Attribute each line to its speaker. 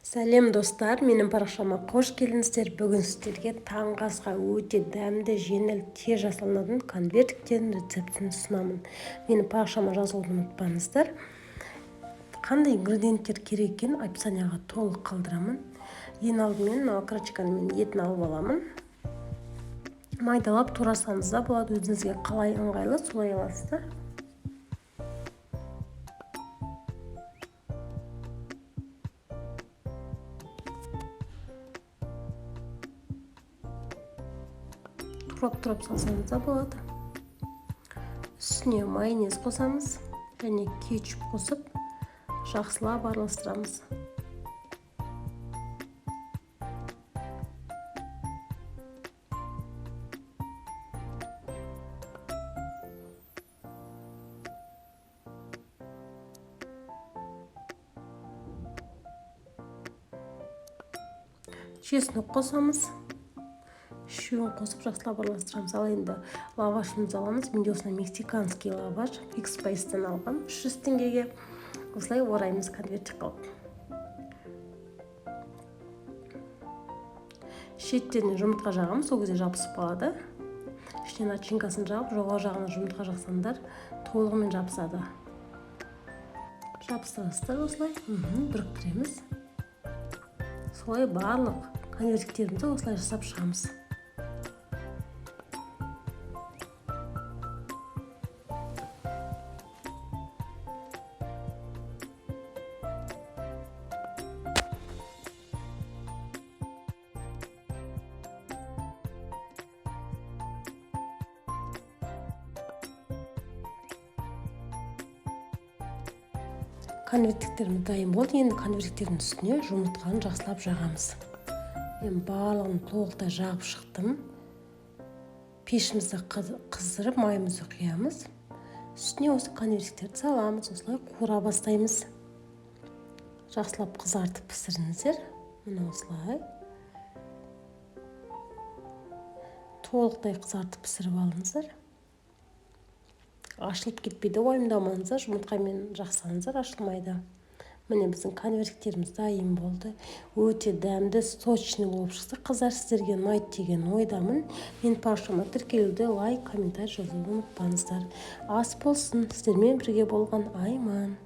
Speaker 1: Сәлем достар, менің парақшама қош келдіңіздер. Бүгін сіздерге таңғы асқа өте дәмді, жеңіл, тез жасалынатын конвертиктердің рецептін ұсынамын. Менің парақшама жазылуды ұмытпаңыздар. Қандай ингредиенттер керек екенін описанияға толық қалдырамын. Ең алдымен окорочканы мен етін алып аламын. Майдалап турасаңыз да болады, өзіңізге қалай ыңғайлы солай аласыздар. Турап салсаңыз да болады. Үстіне майонез қосамыз және кетчуп қосып жақсылап араластырамыз. Чеснок қосамыз. Үшеуін қосып жақсылап араластырамыз. Ал енді лавашымызды аламыз. Менде осындай мексиканский лаваш Big Spice'тен алғам 300 теңгеге. Осылай ораймыз конвертик қылып. Шеттеріне жұмыртқа жағамыз, сол кезде жабысып қалады. Ішіне начинкасын жағып, жоғары жағына жұмыртқа жақсаңдар толығымен жабысады. Жабыстырасыздар осылай. Біріктіреміз. Солай барлық конвертиктерімізді осылай жасап шығамыз. Конвертиктеріміз дайын болды. Енді конвертиктердің үстіне жұмыртқаны жақсылап жағамыз. Мен барлығын толықтай жағып шықтым. Пешімізді қыздырып, майымызды құямыз. Үстіне осы конвертиктерді саламыз. Осылай қуыра бастаймыз. Жақсылап қызартып пісіріңіздер. Мына осылай. Толықтай қызартып пісіріп алыңыздар. Ашылып кетпейді, уайымдамаңыздар, жұмыртқамен жақсаңыздар, ашылмайды. Міне біздің конвертиктеріміз дайын болды. Өте дәмді, сочный болып шықты. Қыздар, сіздерге ұнайды деген ойдамын. Мен парақшама тіркелуді, лайк, комментарий жазуды ұмытпаңыздар. Ас болсын, сіздермен бірге болған Айман.